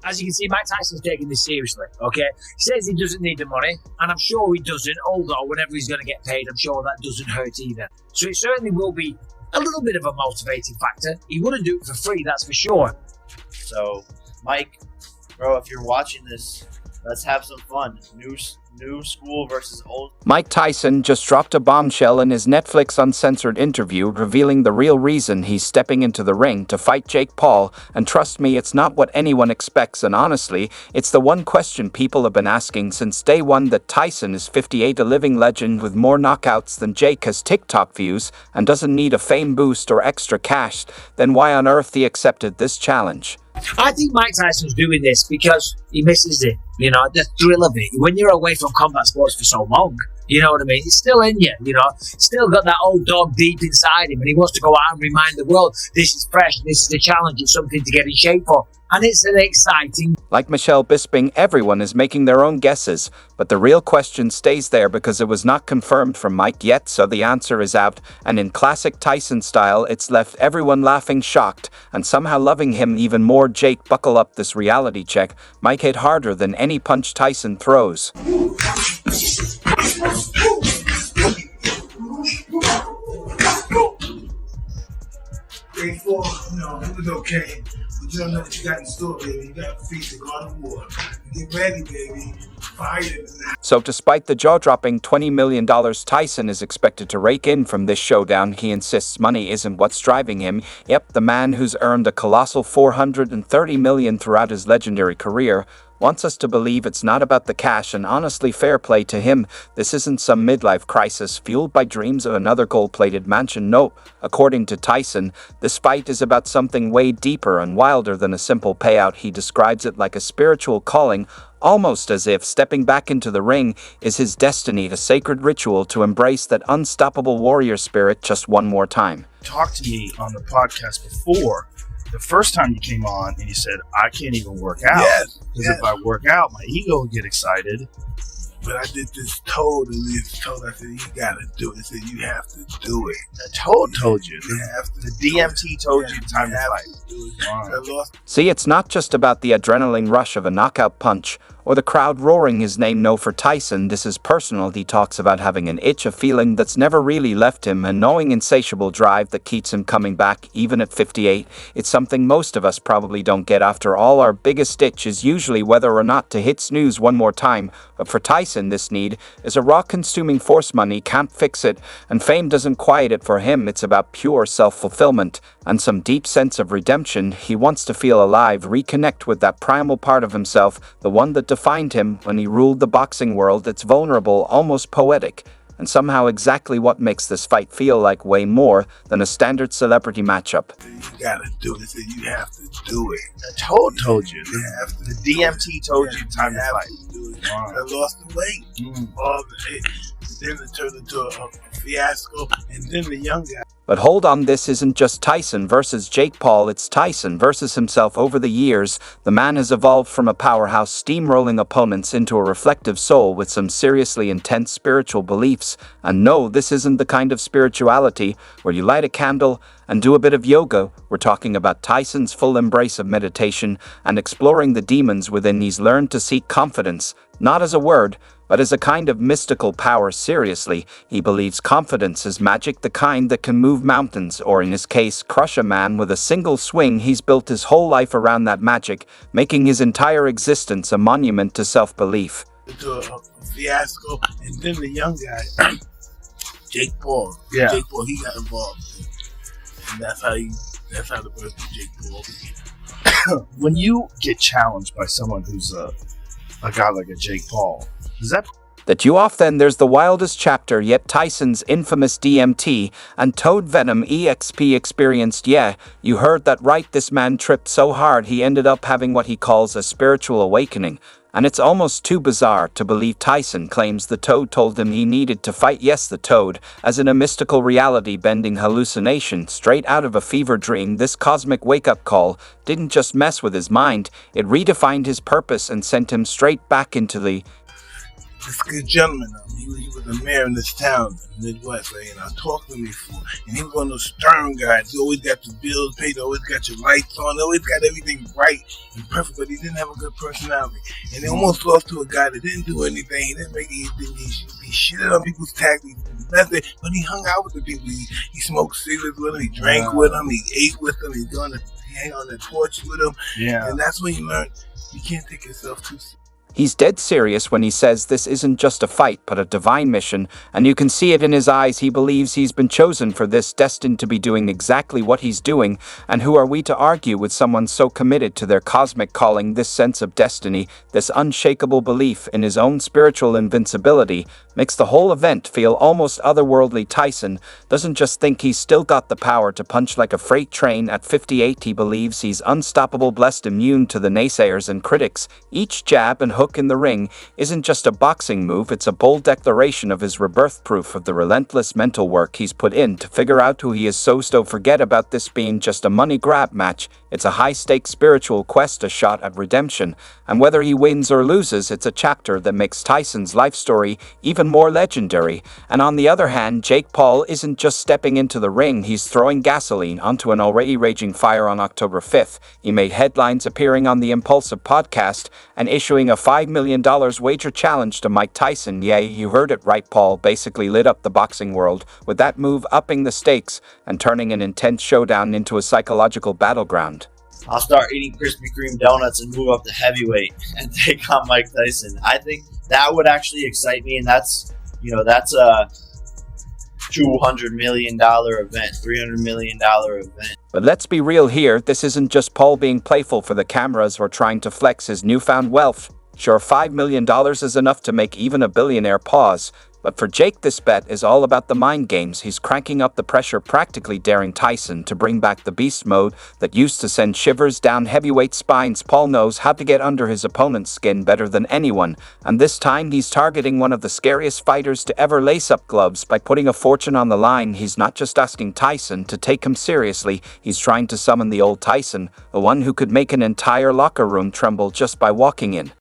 As you can see, Mike Tyson's taking this seriously, okay? He says he doesn't need the money, and I'm sure he doesn't, although whenever he's going to get paid, I'm sure that doesn't hurt either. So it certainly will be a little bit of a motivating factor. He wouldn't do it for free, that's for sure. So, Mike, bro, if you're watching this, let's have some fun. New school versus old. Mike Tyson just dropped a bombshell in his Netflix Uncensored interview, revealing the real reason he's stepping into the ring to fight Jake Paul. And trust me, it's not what anyone expects, and honestly, it's the one question people have been asking since day one, that Tyson is 58, a living legend with more knockouts than Jake has TikTok views, and doesn't need a fame boost or extra cash. Then why on earth he accepted this challenge? I think Mike Tyson's doing this because he misses it. You know, the thrill of it. When you're away from combat sports for so long, you know what I mean? It's still in you, you know. Still got that old dog deep inside him, and he wants to go out and remind the world, this is fresh, this is a challenge, it's something to get in shape for. And it's an exciting... Like Michelle Bisping, everyone is making their own guesses, but the real question stays there because it was not confirmed from Mike yet, so the answer is out, and in classic Tyson style, it's left everyone laughing, shocked, and somehow loving him even more. Jake, buckle up, this reality check. Mike hit harder than any punch Tyson throws. Day 4, no, it was okay. But you don't know what you got in store, baby. You got to feed the God of War. Get ready, baby. Fire. So despite the jaw-dropping $20 million Tyson is expected to rake in from this showdown, he insists money isn't what's driving him. Yep, the man who's earned a colossal $430 million throughout his legendary career wants us to believe it's not about the cash, and honestly, fair play to him. This isn't some midlife crisis fueled by dreams of another gold-plated mansion. No, according to Tyson, this fight is about something way deeper and wilder than a simple payout. He describes it like a spiritual calling, almost as if stepping back into the ring is his destiny, a sacred ritual to embrace that unstoppable warrior spirit just one more time. Talked to me on the podcast before. The first time you came on and you said, I can't even work out. Because if I work out, my ego will get excited. But I did this Toad, and this Toad, I said, you gotta do it. I said, you have to do it. The Toad told you. You have to. The DMT told you time to fight. Wow. See, it's not just about the adrenaline rush of a knockout punch or the crowd roaring his name. No, for Tyson, this is personal. He talks about having an itch, a feeling that's never really left him, a gnawing, insatiable drive that keeps him coming back, even at 58. It's something most of us probably don't get. After all, our biggest itch is usually whether or not to hit snooze one more time. But for Tyson, this need is a raw-consuming force. Money can't fix it, and fame doesn't quiet it for him. It's about pure self-fulfillment and some deep sense of redemption. He wants to feel alive, reconnect with that primal part of himself, the one that defined him when he ruled the boxing world. It's vulnerable, almost poetic, and somehow exactly what makes this fight feel like way more than a standard celebrity matchup. You gotta do it. You have to do it. The Toad told you. You have to. The DMT told you time to fight. Wow. I lost the weight. Then it turned into a fiasco, and then the young guy. But hold on, this isn't just Tyson versus Jake Paul, it's Tyson versus himself. Over the years, the man has evolved from a powerhouse steamrolling opponents into a reflective soul with some seriously intense spiritual beliefs. And no, this isn't the kind of spirituality where you light a candle and do a bit of yoga. We're talking about Tyson's full embrace of meditation and exploring the demons within. He's learned to seek confidence, not as a word, but as a kind of mystical power. Seriously, he believes confidence is magic, the kind that can move mountains, or in his case, crush a man with a single swing. He's built his whole life around that magic, making his entire existence a monument to self-belief. Into a fiasco, and then the young guy, Jake Paul. Yeah. Jake Paul, he got involved. And that's how the birth of Jake Paul began. When you get challenged by someone who's a guy like a Jake Paul, does that you off? Then there's the wildest chapter yet, Tyson's infamous DMT and Toad Venom EXP experienced. Yeah, you heard that right. This man tripped so hard he ended up having what he calls a spiritual awakening. And it's almost too bizarre to believe Tyson claims the Toad told him he needed to fight. Yes, the Toad, as in a mystical reality-bending hallucination straight out of a fever dream. This cosmic wake-up call didn't just mess with his mind, it redefined his purpose and sent him straight back into the this good gentleman. He was a mayor in this town in the Midwest, right? And I talked to him before. And he was one of those stern guys. He always got the bills paid, always got your lights on, always got everything right and perfect, but he didn't have a good personality. And they almost lost to a guy that didn't do anything. He didn't make anything. He shitted on people's taxes, but he hung out with the people. He smoked cigarettes with them, he drank with them, he ate with them, he hang on the porch with them. Yeah. And that's when you learn you can't take yourself too seriously. He's dead serious when he says this isn't just a fight, but a divine mission, and you can see it in his eyes. He believes he's been chosen for this, destined to be doing exactly what he's doing, and who are we to argue with someone so committed to their cosmic calling? This sense of destiny, this unshakable belief in his own spiritual invincibility, makes the whole event feel almost otherworldly. Tyson doesn't just think he's still got the power to punch like a freight train. At 58, he believes he's unstoppable, blessed, immune to the naysayers and critics. Each jab and hook in the ring isn't just a boxing move, it's a bold declaration of his rebirth, proof of the relentless mental work he's put in to figure out who he is. So forget about this being just a money grab match. It's a high-stakes spiritual quest, a shot at redemption, and whether he wins or loses, it's a chapter that makes Tyson's life story even more legendary. And on the other hand, Jake Paul isn't just stepping into the ring, he's throwing gasoline onto an already raging fire. On October 5th, he made headlines appearing on the Impulsive podcast and issuing a $5 million wager challenge to Mike Tyson. Yeah, you heard it right, Paul basically lit up the boxing world, with that move upping the stakes and turning an intense showdown into a psychological battleground. I'll start eating Krispy Kreme donuts and move up to heavyweight and take on Mike Tyson. I think that would actually excite me, and that's a $200 million event, $300 million event. But let's be real here, this isn't just Paul being playful for the cameras or trying to flex his newfound wealth. Sure, $5 million is enough to make even a billionaire pause. But for Jake, this bet is all about the mind games. He's cranking up the pressure, practically daring Tyson to bring back the beast mode that used to send shivers down heavyweight spines. Paul knows how to get under his opponent's skin better than anyone, and this time he's targeting one of the scariest fighters to ever lace up gloves. By putting a fortune on the line, he's not just asking Tyson to take him seriously, he's trying to summon the old Tyson, the one who could make an entire locker room tremble just by walking in.